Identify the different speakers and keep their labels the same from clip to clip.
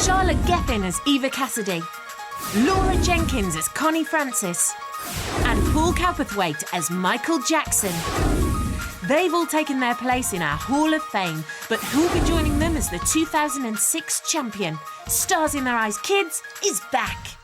Speaker 1: Charlotte Gethin as Eva Cassidy, Laura Jenkins as Connie Francis, and Paul Cowperthwaite as Michael Jackson. They've all taken their place in our Hall of Fame, but who'll be joining them as the 2006 champion? Stars in Their Eyes Kids is back.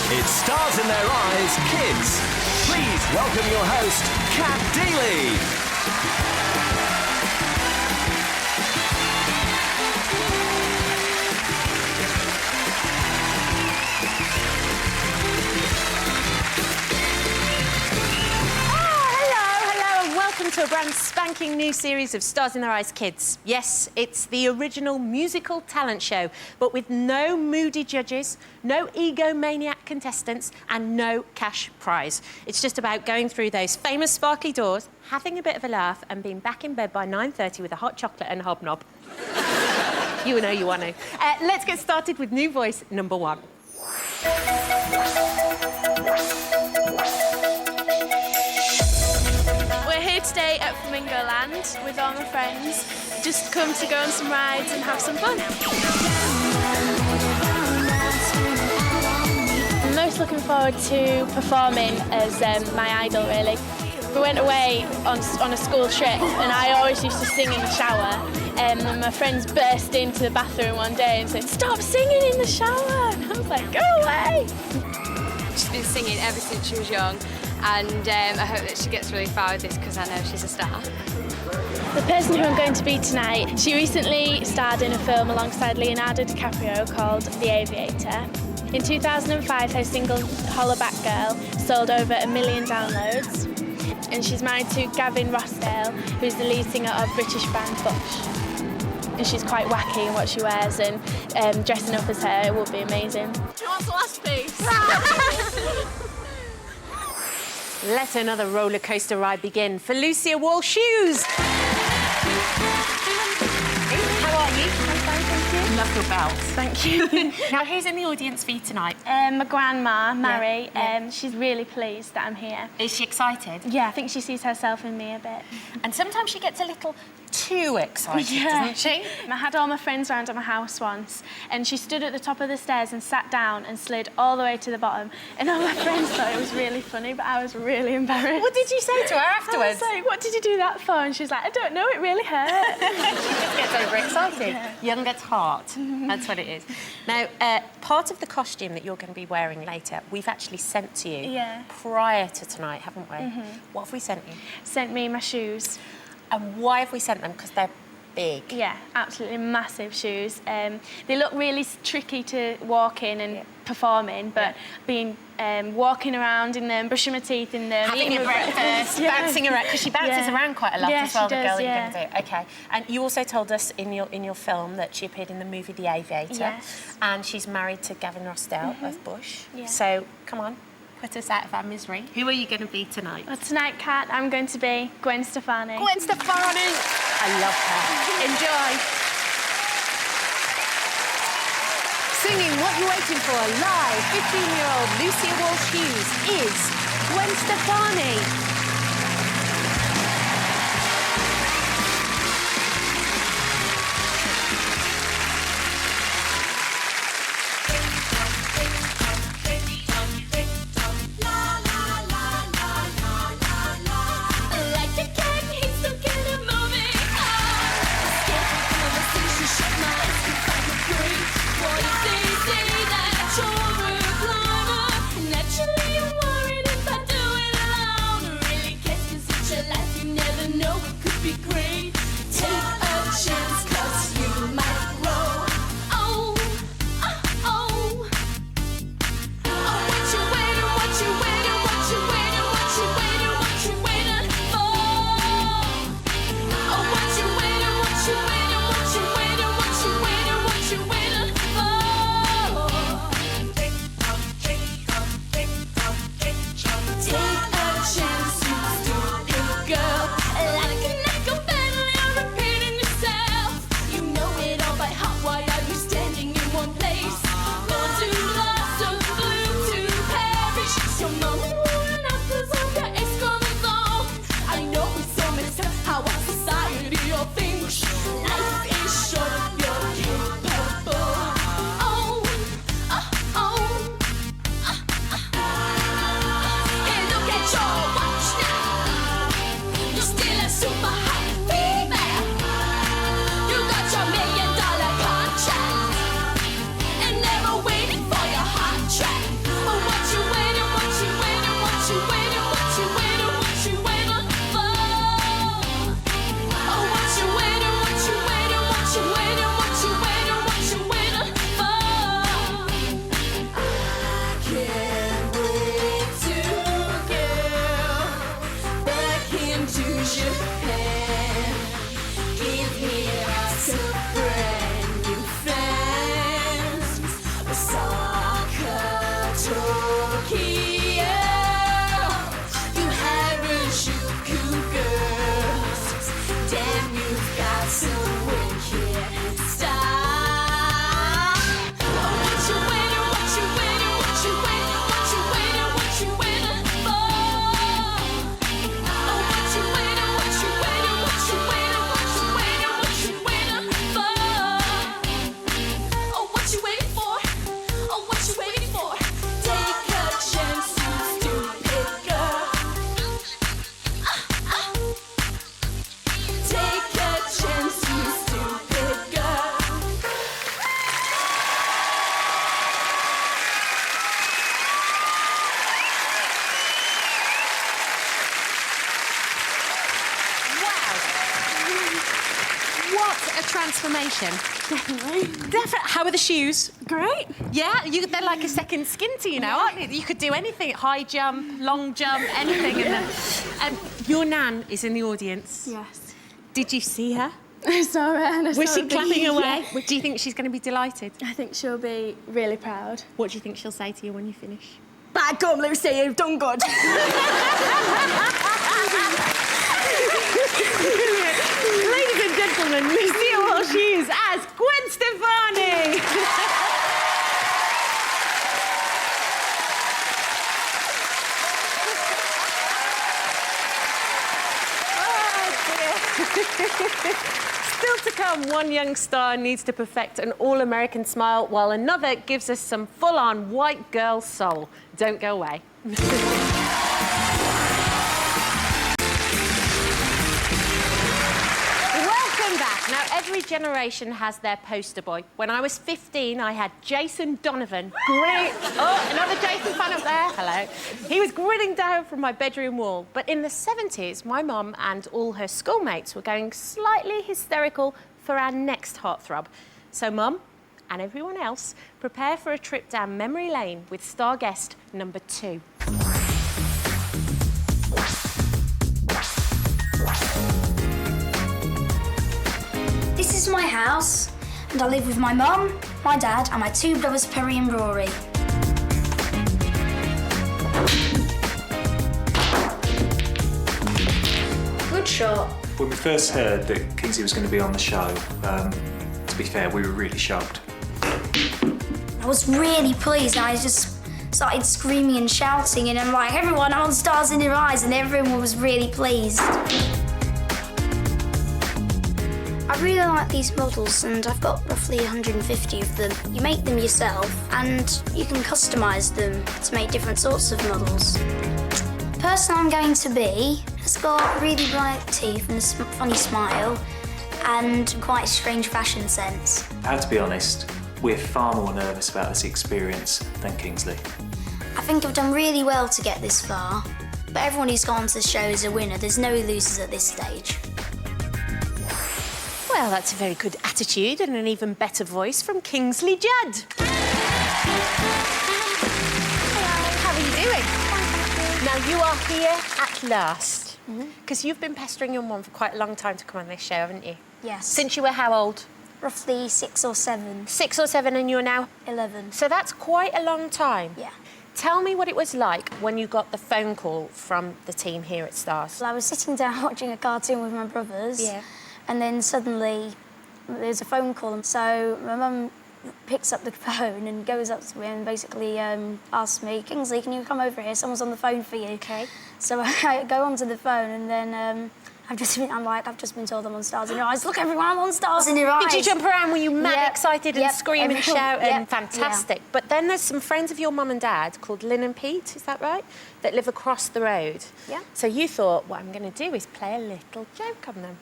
Speaker 2: It's Stars in Their Eyes Kids. Please welcome your host, Kat Deely.
Speaker 1: Hello, and welcome to a brand spanking new series of Stars in Their Eyes Kids. Yes, it's the original musical talent show, but with no moody judges, no egomaniac contestants, and no cash prize. It's just about going through those famous sparkly doors, having a bit of a laugh, and being back in bed by 9:30 with a hot chocolate and hobnob. You know you want to. Let's get started with new voice number 1.
Speaker 3: We're here today at Flamingo Land with all my friends. Just come to go on some rides and have some fun. I'm most looking forward to performing as my idol, really. We went away on a school trip and I always used to sing in the shower. And my friends burst into the bathroom one day and said, "Stop singing in the shower!" And I was like, "Go away!"
Speaker 4: She's been singing ever since she was young, and I hope that she gets really far with this because I know she's a star.
Speaker 3: The person who I'm going to be tonight, she recently starred in a film alongside Leonardo DiCaprio called The Aviator. In 2005, her single Hollaback Girl sold over 1 million downloads. And she's married to Gavin Rossdale, who's the lead singer of British band Bush. And she's quite wacky in what she wears, and dressing up as her would be amazing.
Speaker 4: Who wants the last piece?
Speaker 1: Let another roller coaster ride begin for Lucia Wall Shoes. How are you?
Speaker 3: I'm fine, thank you.
Speaker 1: Love your belt.
Speaker 3: Thank you.
Speaker 1: Now, who's in the audience for you tonight?
Speaker 3: My grandma, Mary,
Speaker 1: yeah.
Speaker 3: she's really pleased that I'm here.
Speaker 1: Is she excited?
Speaker 3: Yeah, I think she sees herself in me a bit.
Speaker 1: And sometimes she gets a little too excited, doesn't she?
Speaker 3: I had all my friends round at my house once, and she stood at the top of the stairs and sat down and slid all the way to the bottom. And all my friends thought it was really funny, but I was really embarrassed.
Speaker 1: What did you say to her
Speaker 3: I
Speaker 1: afterwards?
Speaker 3: was like, "What did you do that for?" And she was like, "I don't know, it really hurt."
Speaker 1: She just gets overexcited. Young at heart. That's what it is. Now, part of the costume that you're going to be wearing later, we've actually sent to you
Speaker 3: Yeah.
Speaker 1: prior to tonight, haven't we? What have we sent you?
Speaker 3: Sent me my shoes.
Speaker 1: And why have we sent them? Because they're big.
Speaker 3: Yeah, absolutely massive shoes. They look really tricky to walk in and perform in, but being walking around in them, brushing my teeth in them,
Speaker 1: Having
Speaker 3: eating
Speaker 1: your
Speaker 3: my
Speaker 1: breakfast, bouncing around, because she bounces around quite a lot as well,
Speaker 3: she
Speaker 1: the
Speaker 3: does,
Speaker 1: girl
Speaker 3: yeah.
Speaker 1: you're going to do. Okay. And you also told us in your film that she appeared in the movie The Aviator.
Speaker 3: Yes.
Speaker 1: And she's married to Gavin Rossdale of Bush.
Speaker 3: Yeah.
Speaker 1: So, come on, put us out of our misery. Who are you going to be tonight?
Speaker 3: Well, tonight, Kat, I'm going to be Gwen Stefani.
Speaker 1: Gwen Stefani! I love her. Enjoy. Singing What You're Waiting For live, 15-year-old Lucia Walsh Hughes is Gwen Stefani.
Speaker 5: Naturally, I'm worried if I do it alone.
Speaker 1: transformation?
Speaker 5: Definitely.
Speaker 1: How are the shoes?
Speaker 5: Great.
Speaker 1: Yeah, they're like a second skin to you now, aren't they? You could do anything, high jump, long jump, anything. Your nan is in the audience.
Speaker 5: Yes.
Speaker 1: Did you see her?
Speaker 5: I saw her and I
Speaker 1: Was
Speaker 5: saw
Speaker 1: she
Speaker 5: her
Speaker 1: clapping
Speaker 5: being-
Speaker 1: away?
Speaker 5: Yeah.
Speaker 1: Do you think she's going to be delighted?
Speaker 5: I think she'll be really proud.
Speaker 1: What do you think she'll say to you when you finish?
Speaker 5: Back up, Lucy, you've done good.
Speaker 1: Ladies and gentlemen, Lucille Walsh-Hughes as Gwen Stefani. Still to come, one young star needs to perfect an all-American smile, while another gives us some full-on white girl soul. Don't go away. Welcome back. Now, every generation has their poster boy. When I was 15, I had Jason Donovan. Great. Oh, another Jason fan up there. Hello. He was grinning down from my bedroom wall. But in the 70s, my mum and all her schoolmates were going slightly hysterical for our next heartthrob. So, Mum and everyone else, prepare for a trip down memory lane with star guest number 2.
Speaker 6: This is my house, and I live with my mum, my dad, and my 2 brothers, Perry and Rory. Good shot.
Speaker 7: When we first heard that Kingsley was going to be on the show, to be fair, we were really shocked.
Speaker 6: I was really pleased. I just started screaming and shouting, and I'm like, everyone, I'm on Stars in Your Eyes, and everyone was really pleased. I really like these models, and I've got roughly 150 of them. You make them yourself, and you can customise them to make different sorts of models. The person I'm going to be has got really bright teeth and a funny smile, and quite a strange fashion sense.
Speaker 7: I have to be honest, we're far more nervous about this experience than Kingsley.
Speaker 6: I think I've done really well to get this far, but everyone who's gone to the show is a winner. There's no losers at this stage.
Speaker 1: Well, that's a very good attitude and an even better voice from Kingsley Judd. Hello, how are you doing? Now, you are here at last, because you've been pestering your mum for quite a long time to come on this show, haven't you?
Speaker 6: Yes.
Speaker 1: Since you were how old?
Speaker 6: Roughly 6 or 7.
Speaker 1: 6 or 7, and you're now...
Speaker 6: 11.
Speaker 1: So that's quite a long time.
Speaker 6: Yeah.
Speaker 1: Tell me what it was like when you got the phone call from the team here at Stars.
Speaker 6: Well, I was sitting down watching a cartoon with my brothers.
Speaker 1: Yeah.
Speaker 6: And then suddenly there's a phone call. And so my mum picks up the phone and goes up to me and basically asks me, Kingsley, can you come over here? Someone's on the phone for you.
Speaker 1: Okay.
Speaker 6: So I go onto the phone, and then I've just been told I'm on Stars in Your Eyes. Look, everyone, I'm on Stars in Your Eyes.
Speaker 1: Did you jump around? Were you mad
Speaker 6: Yep,
Speaker 1: excited and
Speaker 6: yep,
Speaker 1: scream and
Speaker 6: everyone-
Speaker 1: shout?
Speaker 6: yep,
Speaker 1: And fantastic.
Speaker 6: yeah.
Speaker 1: But then there's some friends of your mum and dad called Lynn and Pete, is that right? That live across the road.
Speaker 6: Yeah.
Speaker 1: So you thought, what I'm going to do is play a little joke on them.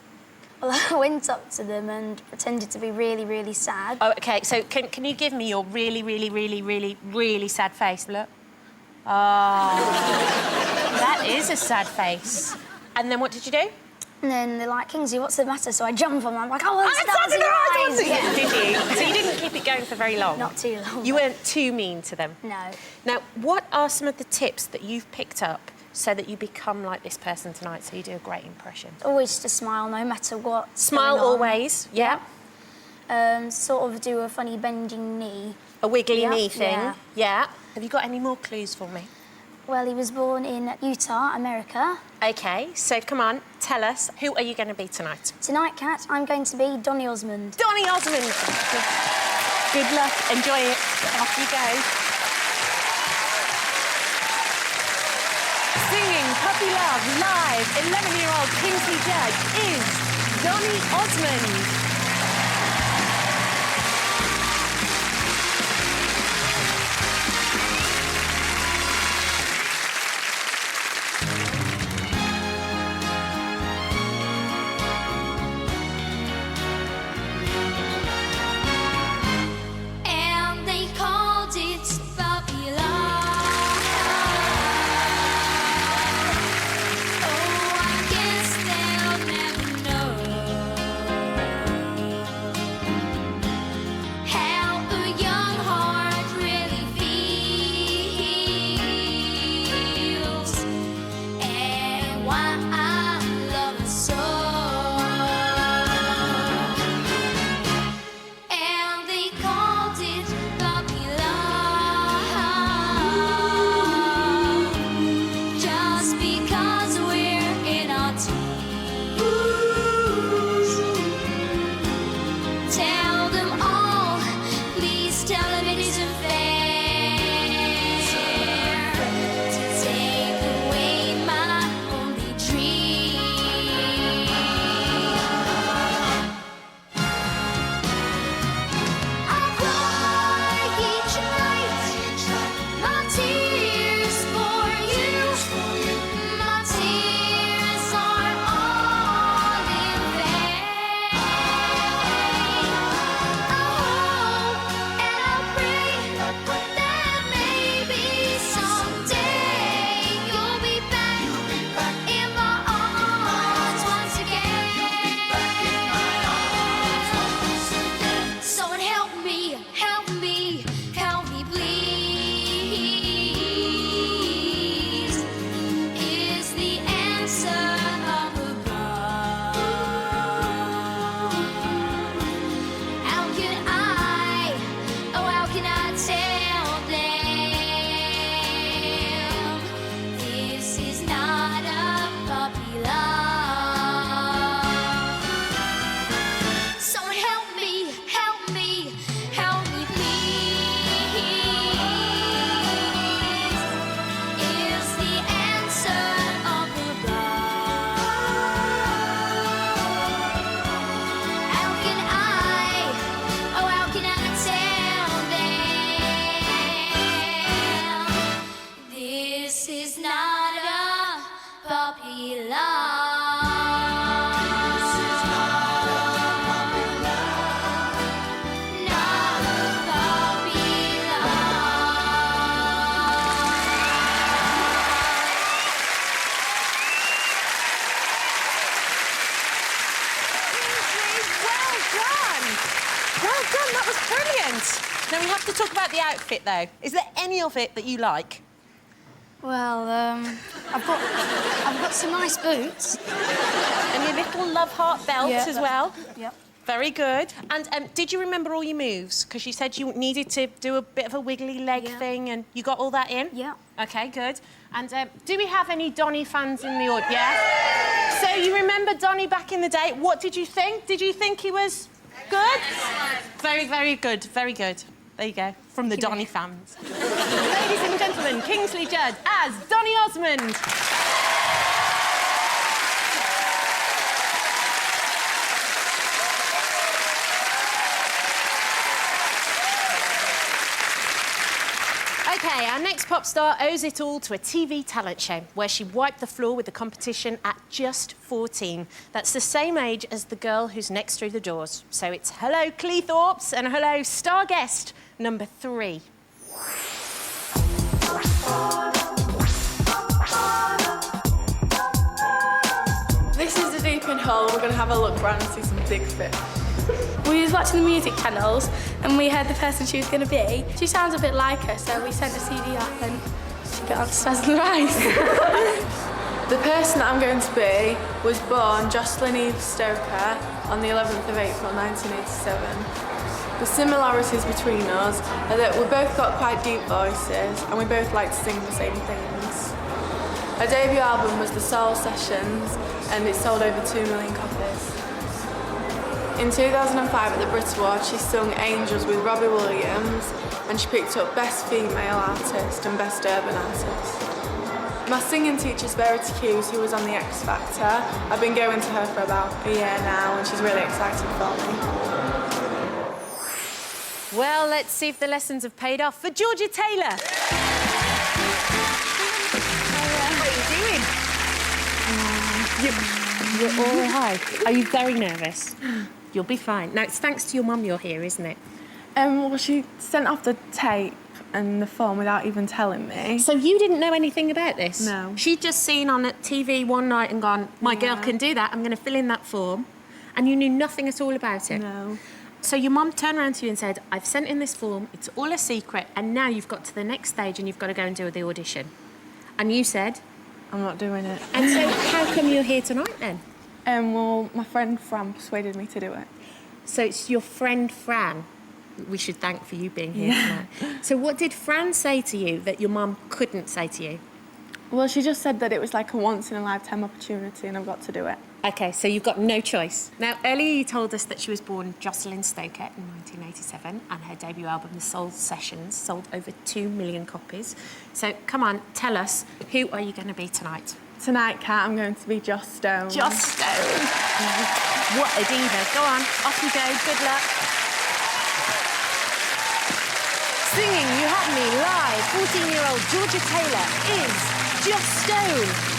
Speaker 6: Well, I went up to them and pretended to be really, really sad.
Speaker 1: Oh, OK, so can you give me your really, really, really, really, really sad face? Look. Oh, that is a sad face. And then what did you do?
Speaker 6: And then they're like, Kingsley, what's the matter? So I jump on them. I'm like, oh, it's
Speaker 1: I'm
Speaker 6: Stars in Your Eyes.
Speaker 1: Yeah. Did you? So you didn't keep it going for very long?
Speaker 6: Not too long.
Speaker 1: You weren't too mean to them?
Speaker 6: No.
Speaker 1: Now, what are some of the tips that you've picked up so that you become like this person tonight, so you do a great impression?
Speaker 6: Always just smile, no matter what.
Speaker 1: Smile always, yeah.
Speaker 6: Sort of do a funny bending knee.
Speaker 1: A wiggly
Speaker 6: Yeah,
Speaker 1: knee thing,
Speaker 6: yeah.
Speaker 1: yeah. Have you got any more clues for me?
Speaker 6: Well, he was born in Utah, America.
Speaker 1: OK, so come on, tell us, who are you going to be tonight?
Speaker 6: Tonight, Kat, I'm going to be Donny Osmond.
Speaker 1: Donny Osmond. Good luck, enjoy it. Off you go. Singing Puppy Love live, 11-year-old Kingsley Judd is Donny Osmond.
Speaker 8: And they called it puppy love. Oh, I guess they'll never know. we called it puppy love. Just because we're in our teens. Tell them all, please tell them it isn't fair to take away my only dream. I cry each night, my tears for you. My tears are all in vain. I hope and I pray that maybe someday you'll be back in my arms once again. Someone help me, help me, help me, please. Is the answer up above? How can I, oh, how can I tell them this is not a puppy love? Someone help me, help me, help me, please. Is the answer up above? How can I, oh, how can I tell them this is not a puppy love? Not a puppy
Speaker 1: Well done! Well done, that was brilliant. Now we have to talk about the outfit though. Is there any of it that you like?
Speaker 6: Well, I've got some nice boots.
Speaker 1: And your little love heart belt
Speaker 6: Yeah,
Speaker 1: as well?
Speaker 6: Yep.
Speaker 1: Very good. And did you remember all your moves? Because you said you needed to do a bit of a wiggly leg
Speaker 6: Yeah.
Speaker 1: thing and you got all that in?
Speaker 6: Yeah.
Speaker 1: OK, good. And do we have any Donny fans in the audience? Yeah? So you remember Donny back in the day. What did you think? Did you think he was good? Very, very good. Very good. There you go. From the Donny fans. Ladies and gentlemen, Kingsley Judd as Donny Osmond. OK, our next pop star owes it all to a TV talent show where she wiped the floor with the competition at just 14. That's the same age as the girl who's next through the doors. So it's hello Cleethorpes and hello star guest number 3.
Speaker 5: This is the deep end hole. We're going to have a look around and see some big fish. We was watching the music channels and we heard the person she was going to be. She sounds a bit like her, so we sent a CD off and she got on Stars in the Rise. The person that I'm going to be was born Jocelyn Eve Stoker on the 11th of April 1987. The similarities between us are that we both got quite deep voices and we both like to sing the same things. Her debut album was The Soul Sessions and it sold over 2 million copies. In 2005 at the Brit Awards, she sung Angels with Robbie Williams and she picked up Best Female Artist and Best Urban Artist. My singing teacher's Verity Hughes, who was on The X Factor. I've been going to her for about a year now and she's really excited for me.
Speaker 1: Well, let's see if the lessons have paid off for Georgia Taylor. How are you doing? You're all right. Are you very nervous? You'll be fine. Now, it's thanks to your mum you're here, isn't it?
Speaker 5: Well, she sent off the tape and the form without even telling me.
Speaker 1: So you didn't know anything about this?
Speaker 5: No.
Speaker 1: She'd just seen on TV one night and gone, my girl can do that, I'm going to fill in that form. And you knew nothing at all about it?
Speaker 5: No.
Speaker 1: So your mum turned around to you and said, I've sent in this form, it's all a secret, and now you've got to the next stage and you've got to go and do the audition. And you said?
Speaker 5: I'm not doing it.
Speaker 1: And so how come you're here tonight then?
Speaker 5: Well, my friend Fran persuaded me to do it.
Speaker 1: So it's your friend Fran? we should thank for you being here tonight. So what did Fran say to you that your mum couldn't say to you?
Speaker 5: Well, she just said that it was like a once-in-a-lifetime opportunity and I've got to do it.
Speaker 1: OK, so you've got no choice. Now, earlier you told us that she was born Jocelyn Stoker in 1987 and her debut album, The Soul Sessions, sold over 2 million copies. So, come on, tell us, who are you going to be tonight?
Speaker 5: Tonight, Kat, I'm going to be Joss Stone.
Speaker 1: Joss Stone! What a diva. Go on, off you go, good luck. Singing You Have Me live, 14-year-old Georgia Taylor is Joss Stone.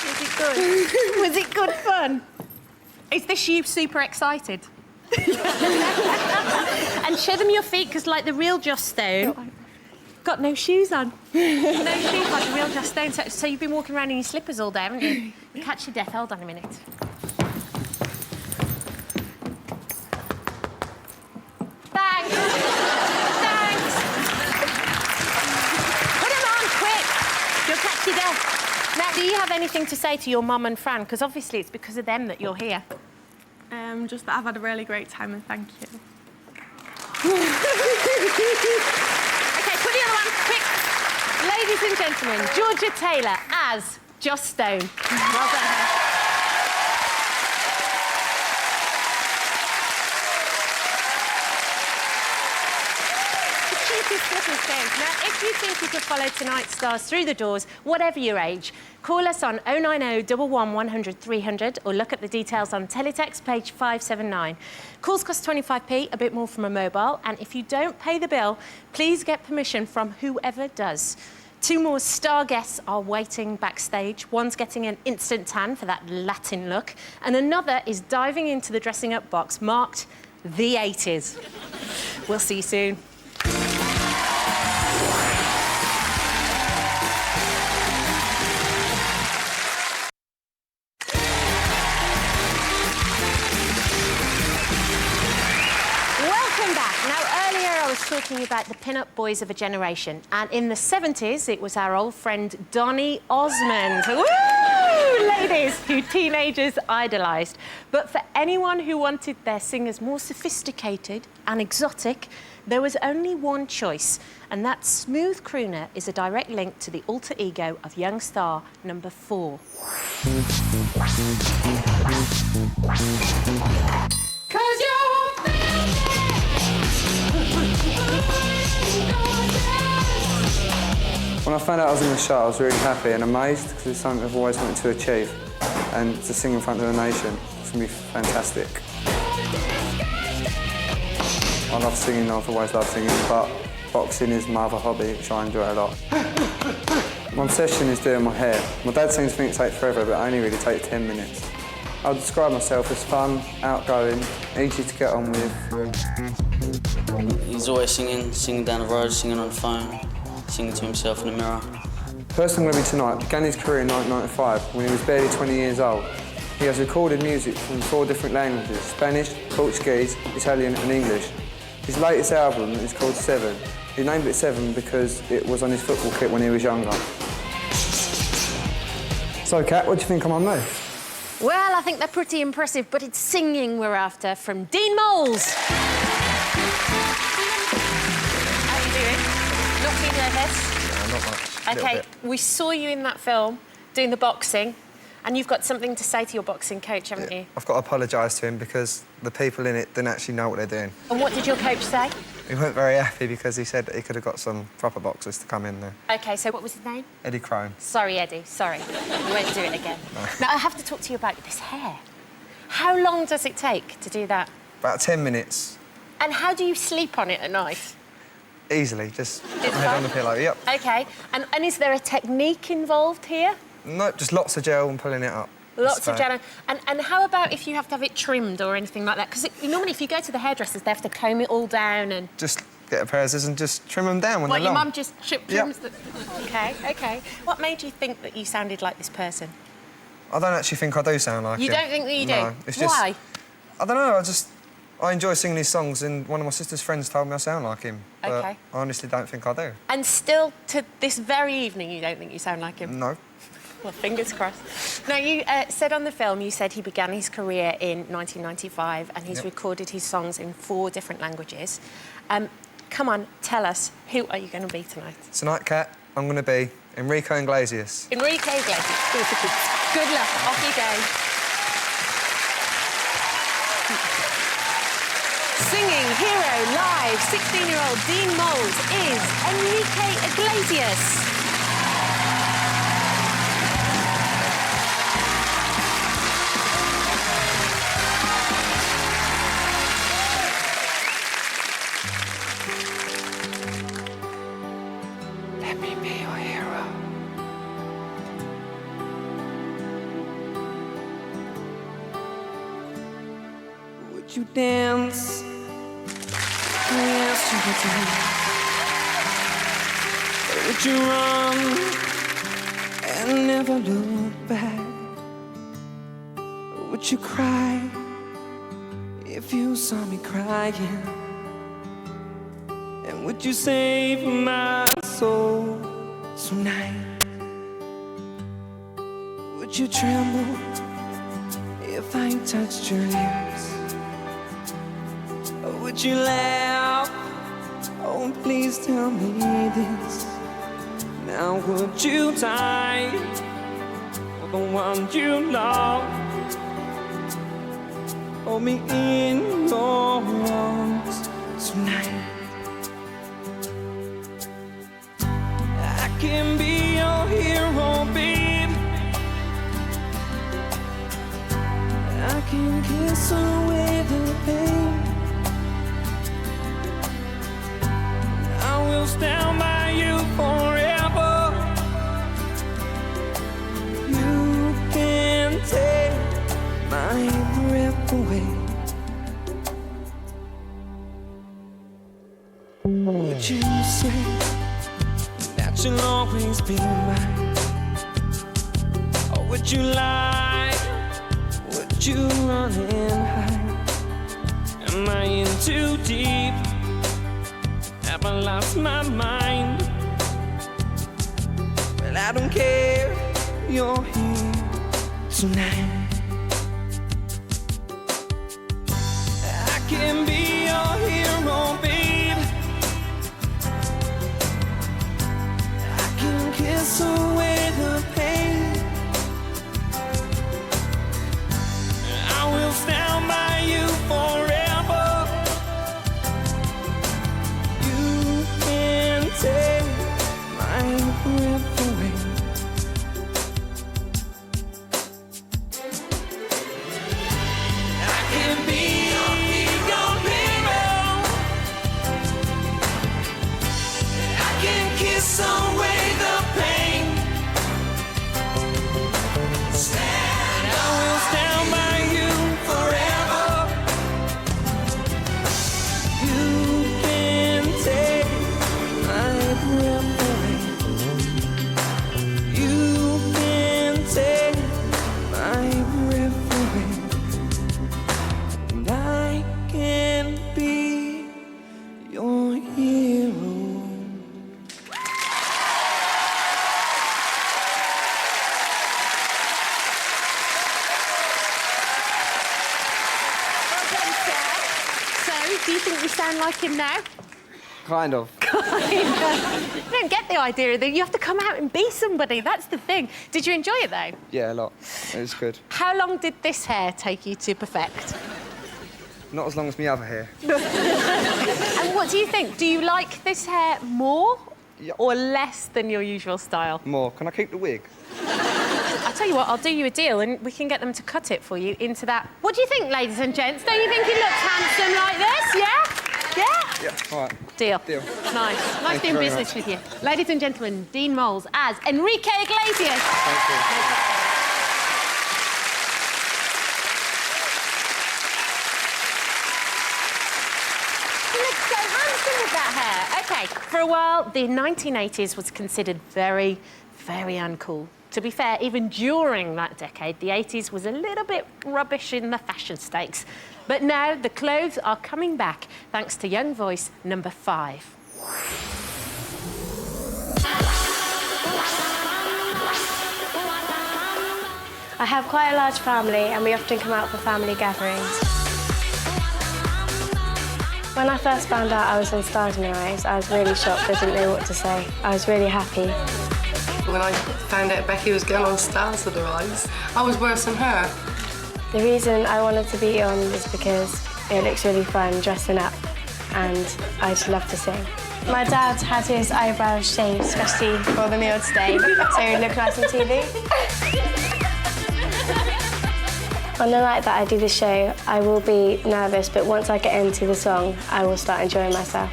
Speaker 1: Was it good? Was it good fun? Is this you super excited? And show them your feet, because like the real Joss Stone, got no shoes on. No shoes like the real Joss Stone. So you've been walking around in your slippers all day, haven't you? Catch your death. Hold on a minute. Thanks. Thanks. Put them on, quick. You'll catch your death. Now, do you have anything to say to your mum and Fran? Because obviously it's because of them that you're here.
Speaker 5: Just that I've had a really great time and thank you.
Speaker 1: OK, put the other one, quick. Ladies and gentlemen, Georgia Taylor as Joss Stone. Well done, her. Now, if you think you could follow tonight's stars through the doors, whatever your age, call us on 090 11 100 300 or look at the details on Teletext page 579. Calls cost 25p, a bit more from a mobile, and if you don't pay the bill, please get permission from whoever does. 2 more star guests are waiting backstage. One's getting an instant tan for that Latin look, and another is diving into the dressing up box marked the 80s. We'll see you soon. Welcome back. Now, earlier I was talking about the pin-up boys of a generation, and in the 70s it was our old friend Donny Osmond. Woo! Ladies who teenagers idolised. But for anyone who wanted their singers more sophisticated and exotic, there was only one choice, and that smooth crooner is a direct link to the alter ego of young star number 4.
Speaker 9: When I found out I was in the show, I was really happy and amazed because it's something I've always wanted to achieve. And to sing in front of the nation, it's going to be fantastic. I love singing, I've always loved singing, but boxing is my other hobby, which I enjoy a lot. My obsession is doing my hair. My dad seems to think it takes forever, but it only really takes 10 minutes. I would describe myself as fun, outgoing, easy to get on with.
Speaker 10: He's always singing down the road, singing on the phone, singing to himself in the mirror.
Speaker 9: The person I'm going to be tonight began his career in 1995 when he was barely 20 years old. He has recorded music from 4 different languages: Spanish, Portuguese, Italian and English. His latest album is called Seven. He named it Seven because it was on his football kit when he was younger. So, Kat, what do you think I'm on now?
Speaker 1: Well, I think they're pretty impressive, but it's singing we're after from Dean Moles. How are you doing? Not too nervous?
Speaker 9: No, not much.
Speaker 1: OK, we saw you in that film doing the boxing, and you've got something to say to your boxing coach, haven't you?
Speaker 9: I've got to apologise to him because the people in it didn't actually know what they're doing.
Speaker 1: And what did your coach say?
Speaker 9: He weren't very happy because he said that he could have got some proper boxers to come in there.
Speaker 1: OK, so what was his name?
Speaker 9: Eddie Crone.
Speaker 1: Sorry, Eddie, sorry. We won't do it again. No. Now, I have to talk to you about this hair. How long does it take to do that?
Speaker 9: About 10 minutes.
Speaker 1: And how do you sleep on it at night?
Speaker 9: Easily, just
Speaker 1: It's
Speaker 9: head on the pillow, yep.
Speaker 1: OK, and is there a technique involved here?
Speaker 9: No, just lots of gel and pulling it up.
Speaker 1: Lots of gel. And how about if you have to have it trimmed or anything like that? Because normally if you go to the hairdressers, they have to comb it all down and...
Speaker 9: Just get a pair of scissors and just trim them down when they're long.
Speaker 1: Your mum just trims the... OK, OK. What made you think that you sounded like this person?
Speaker 9: I don't actually think I do sound like him.
Speaker 1: You don't think that you do?
Speaker 9: No, it's just...
Speaker 1: Why?
Speaker 9: I don't know, I enjoy singing these songs and one of my sister's friends told me I sound like him. But
Speaker 1: OK.
Speaker 9: I honestly don't think I do.
Speaker 1: And still, to this very evening, you don't think you sound like him?
Speaker 9: No.
Speaker 1: Well, fingers crossed. Now, you said on the film, you said he began his career in 1995 and he's recorded his songs in 4 different languages. Come on, tell us, who are you going to be tonight?
Speaker 9: Tonight, Kat, I'm going to be Enrique Iglesias.
Speaker 1: Enrique Iglesias. Good luck. Off you go. Singing hero live, 16-year-old Dean Moles is Enrique Iglesias.
Speaker 9: Let me be your hero. Would you dance? Yes, you would do. Would you run and never look back? Would you cry if you saw me crying? And would you save my soul tonight? Would you tremble if I touched your lips? Or would you laugh? Oh, please tell me this. Now would you die for the one you love? Hold me in your arms tonight. I can be your hero, babe. I can kiss away the pain. I will stand by you forever. You can take my breath away.
Speaker 11: Would you say that you'll always be mine? Or would you lie? Would you run and hide? Am I in too deep? Have I lost my mind? Well, I don't care, you're here tonight. I can be your hero, babe. I can kiss away the pain. I will stand by you forever. You can take my breath away. I can be your hero, baby. I can kiss away the pain. And I will stand by you forever. You can take my breath away. You can take my breath away. And I can be your hero.
Speaker 1: Well done, Sarah. So, do you think you sound like him now?
Speaker 9: Kind of.
Speaker 1: You don't get the idea that you have to come out and be somebody. That's the thing. Did you enjoy it, though?
Speaker 9: Yeah, a lot. It was good.
Speaker 1: How long did this hair take you to perfect?
Speaker 9: Not as long as my other hair.
Speaker 1: And what do you think? Do you like this hair more
Speaker 9: Yeah.
Speaker 1: or less than your usual style?
Speaker 9: More. Can I keep the wig?
Speaker 1: I'll tell you what, I'll do you a deal and we can get them to cut it for you into that. What do you think, ladies and gents? Don't you think he looks handsome like this? Yeah? Yeah?
Speaker 9: Yeah, all right.
Speaker 1: Deal.
Speaker 9: Deal.
Speaker 1: Nice. Nice
Speaker 9: Thank you
Speaker 1: doing
Speaker 9: very
Speaker 1: business
Speaker 9: much.
Speaker 1: with you. Ladies and gentlemen, Dean Moles as Enrique Iglesias.
Speaker 9: Thank you.
Speaker 1: You look so handsome with that hair. OK, for a while, the 1980s was considered very, very uncool. To be fair, even during that decade, the 80s was a little bit rubbish in the fashion stakes. But now the clothes are coming back, thanks to young voice number 5.
Speaker 3: I have quite a large family and we often come out for family gatherings. When I first found out I was on Stars in Their Eyes, I was really shocked. I didn't know what to say. I was really happy.
Speaker 12: When I found out Becky was going on Stars in Their Eyes, I was worse than her.
Speaker 3: The reason I wanted to be on was because it looks really fun dressing up and I just love to sing. My dad had his eyebrows shaved, especially for the meal today, so he looked nice on TV. On the night that I do the show, I will be nervous, but once I get into the song, I will start enjoying myself.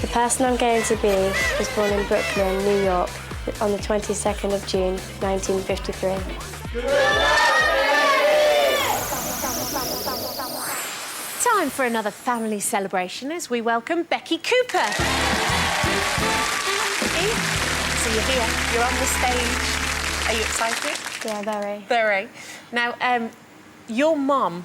Speaker 3: The person I'm going to be was born in Brooklyn, New York, on the 22nd of June, 1953.
Speaker 1: Time for another family celebration as we welcome Becky Cooper. Becky, so you're here, you're on the stage. Are you excited?
Speaker 3: Yeah, very.
Speaker 1: Very. Now, your mum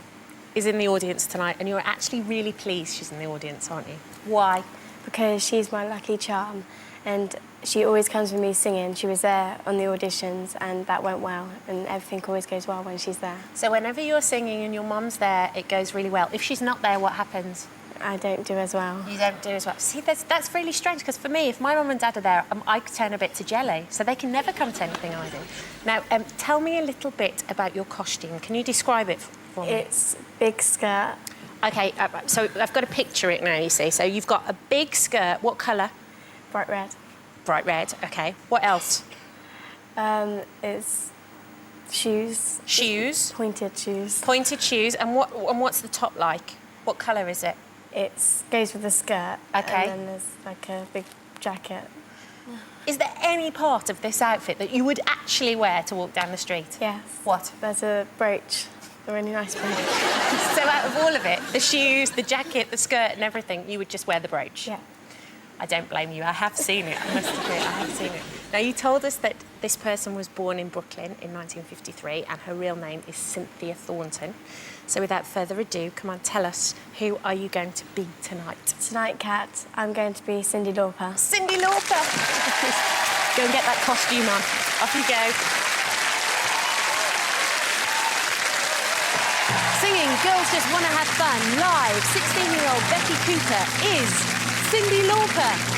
Speaker 1: is in the audience tonight and you're actually really pleased she's in the audience, aren't you? Why?
Speaker 3: Because she's my lucky charm and she always comes with me singing. She was there on the auditions and that went well and everything always goes well when she's there.
Speaker 1: So whenever you're singing and your mum's there, it goes really well. If she's not there, what happens?
Speaker 3: I don't do as well.
Speaker 1: You don't do as well. See, that's really strange, because for me, if my mum and dad are there, I turn a bit to jelly, so they can never come to anything I do. Now, tell me a little bit about your costume. Can you describe it for me?
Speaker 3: It's big skirt.
Speaker 1: OK, so I've got to picture it now, you see. So you've got a big skirt. What colour?
Speaker 3: Bright red.
Speaker 1: Bright red, OK. What else?
Speaker 3: It's shoes.
Speaker 1: Shoes?
Speaker 3: Pointed shoes.
Speaker 1: Pointed shoes. And what's the top like? What colour is it?
Speaker 3: It goes with the skirt.
Speaker 1: OK.
Speaker 3: And then there's like a big jacket.
Speaker 1: Is there any part of this outfit that you would actually wear to walk down the street?
Speaker 3: Yes.
Speaker 1: What?
Speaker 3: There's a brooch
Speaker 5: a really nice brooch.
Speaker 1: So out of all of it, the shoes, the jacket, the skirt and everything, you would just wear the brooch?
Speaker 5: Yeah.
Speaker 1: I don't blame you. I have seen it. I must admit, I have seen it. Now, you told us that this person was born in Brooklyn in 1953 and her real name is Cynthia Thornton. So without further ado, come on, tell us, who are you going to be tonight?
Speaker 13: Tonight, Kat, I'm going to be Cyndi Lauper.
Speaker 1: Cyndi Lauper! Go and get that costume on. Off you go. Singing Girls Just Wanna Have Fun live, 16-year-old Becky Cooper is Cyndi Lauper.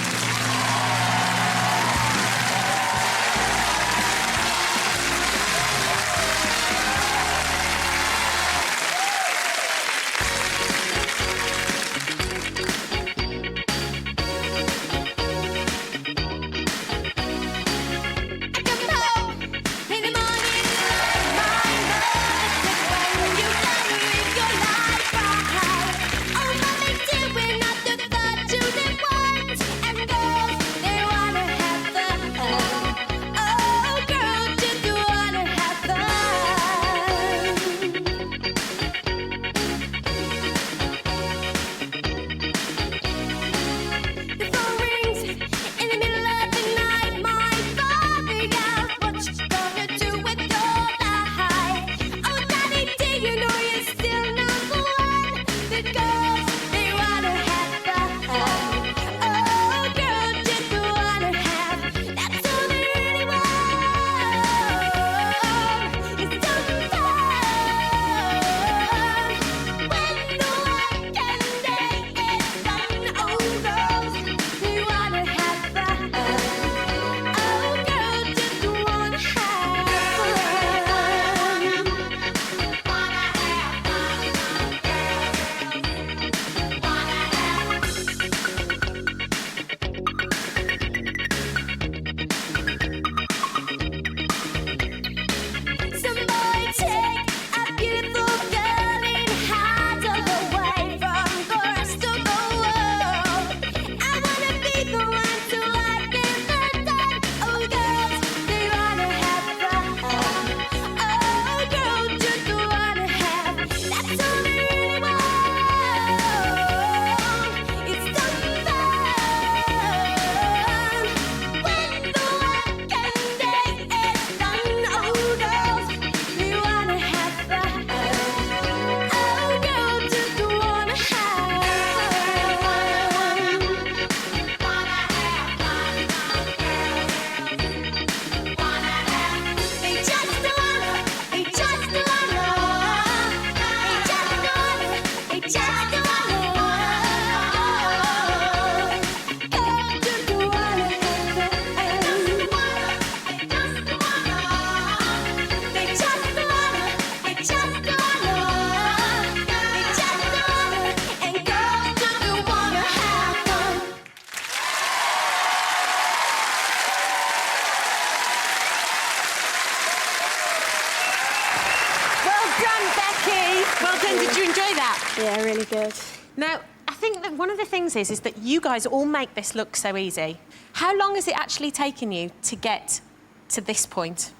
Speaker 1: Did you enjoy that?
Speaker 13: Yeah, really good.
Speaker 1: Now, I think that one of the things is that you guys all make this look so easy. How long has it actually taken you to get to this point?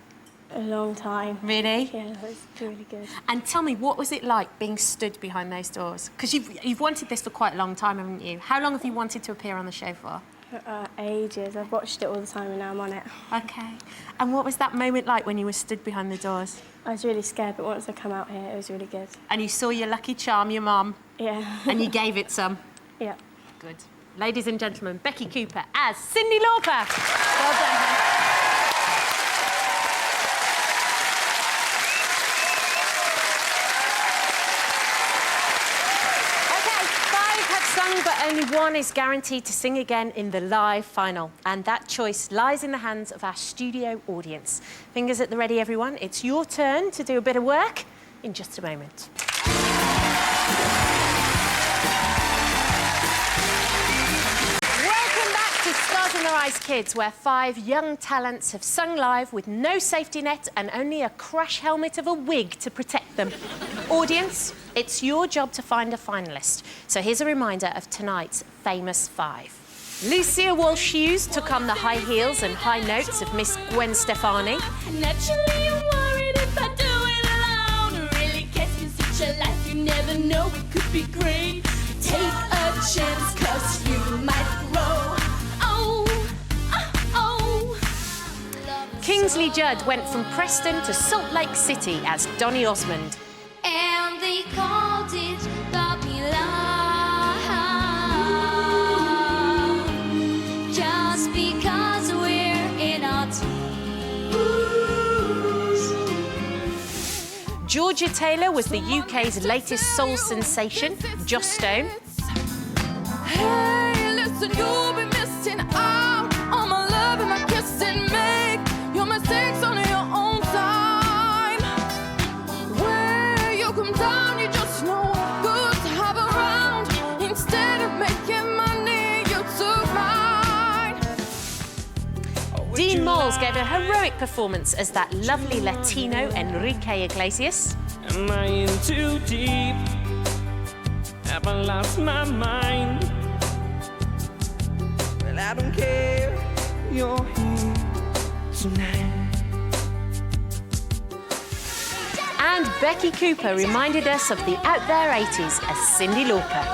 Speaker 13: A long time.
Speaker 1: Really?
Speaker 13: Yeah, it's really good.
Speaker 1: And tell me, what was it like being stood behind those doors? Because you've wanted this for quite a long time, haven't you? How long have you wanted to appear on the show for?
Speaker 13: Ages. I've watched it all the time and now I'm on it.
Speaker 1: OK. And what was that moment like when you were stood behind the doors?
Speaker 13: I was really scared, but once I come out here, it was really good.
Speaker 1: And you saw your lucky charm, your mum?
Speaker 13: Yeah.
Speaker 1: And you gave it some?
Speaker 13: Yeah.
Speaker 1: Good. Ladies and gentlemen, Becky Cooper as Cyndi Lauper. Well done, hun. But only one is guaranteed to sing again in the live final. And that choice lies in the hands of our studio audience. Fingers at the ready, everyone. It's your turn to do a bit of work in just a moment. Welcome back to Stars in Their Eyes Kids, where 5 young talents have sung live with no safety net and only a crash helmet of a wig to protect them. Audience, it's your job to find a finalist. So here's a reminder of tonight's famous 5. Lucia Walsh-Hughes took on the high heels and high notes of Miss Gwen Stefani.
Speaker 8: Naturally, I'm worried if I do it alone. Really catch me
Speaker 14: never know, it could be great. Take a chance, cause you might grow.
Speaker 1: Kingsley Judd went from Preston to Salt Lake City as Donny Osmond.
Speaker 8: And they called it Puppy Love, just because we're in our teens.
Speaker 1: Georgia Taylor was the UK's latest soul sensation, Joss Stone.
Speaker 14: Hey, listen, you'll be missing out on my love and my kissing. Make your mistakes on your own time. Where you come down, you just know good to have around. Instead of making money, you took mine.
Speaker 1: Dean Moles gave a heroic performance as that lovely Latino Enrique Iglesias.
Speaker 11: Am I in too deep? Have I lost my mind? Well, I don't care. You're here tonight.
Speaker 1: And Becky Cooper reminded us of the out there 80s as Cyndi Lauper.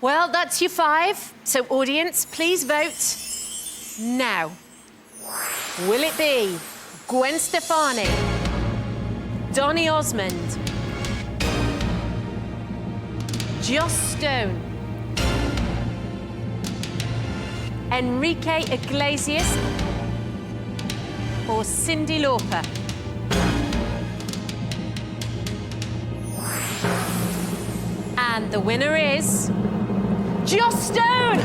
Speaker 1: Well, that's your 5. So, audience, please vote now. Will it be Gwen Stefani, Donny Osmond, Joss Stone, Enrique Iglesias, or Cyndi Lauper? And the winner is Joss Stone!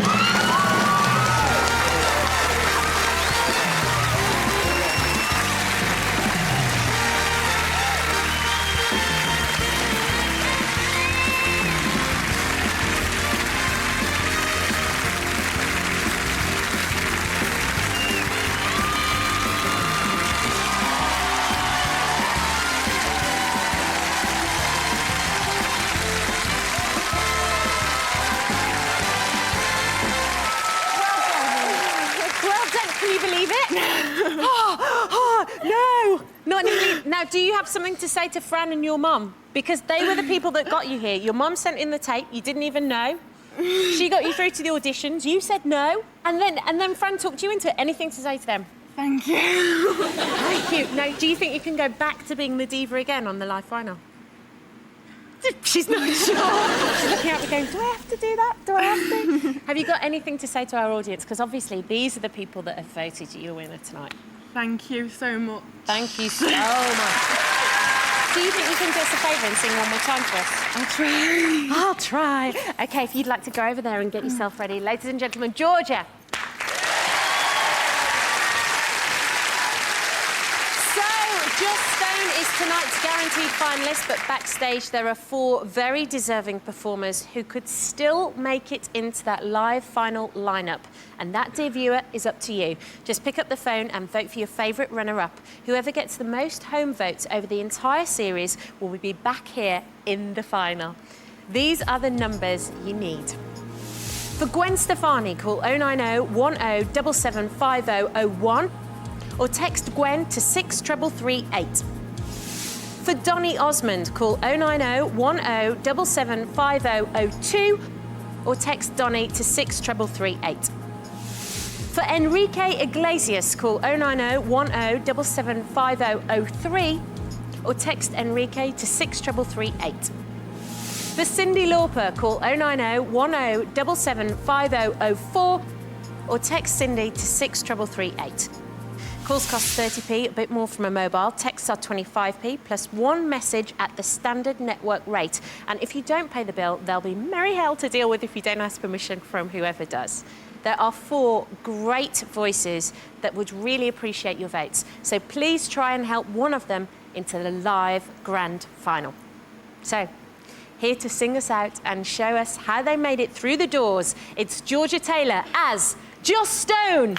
Speaker 1: No, not nearly. Now, do you have something to say to Fran and your mum? Because they were the people that got you here. Your mum sent in the tape, you didn't even know. She got you through to the auditions, you said no, and then Fran talked you into it. Anything to say to them?
Speaker 5: Thank you.
Speaker 1: Thank you. Now, do you think you can go back to being the diva again on the live final? She's not sure. She's looking at me going, do I have to do that? Do I have to? Have you got anything to say to our audience? Because obviously these are the people that have voted you a winner tonight.
Speaker 5: Thank you so much.
Speaker 1: Thank you so much. Do you think you can do us a favour and sing one more time for us? I'll try. OK, if you'd like to go over there and get yourself ready. Ladies and gentlemen, Georgia. Joss Stone is tonight's guaranteed finalist, but backstage there are 4 very deserving performers who could still make it into that live final lineup. And that, dear viewer, is up to you. Just pick up the phone and vote for your favourite runner-up. Whoever gets the most home votes over the entire series will be back here in the final. These are the numbers you need. For Gwen Stefani, call 090 10 775001. or text Gwen to 63338. For Donny Osmond, call 090 10 775002 or text Donny to 63338. For Enrique Iglesias, call 090 10 775003 or text Enrique to 63338. For Cyndi Lauper, call 090 10 775004 or text Cyndi to 63338. Calls cost 30p, a bit more from a mobile. Texts are 25p, plus 1 message at the standard network rate. And if you don't pay the bill, there'll be merry hell to deal with if you don't ask permission from whoever does. There are 4 great voices that would really appreciate your votes. So please try and help one of them into the live grand final. So, here to sing us out and show us how they made it through the doors, it's Georgia Taylor as Joss Stone.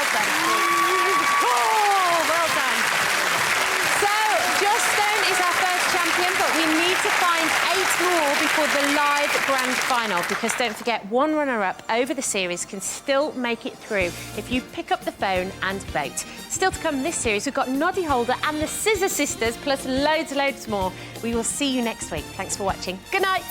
Speaker 1: Well done. Oh, well done. So, Joss Stone is our first champion, but we need to find 8 more before the live grand final, because don't forget, one runner-up over the series can still make it through if you pick up the phone and vote. Still to come in this series, we've got Noddy Holder and the Scissor Sisters, plus loads more. We will see you next week. Thanks for watching. Good night.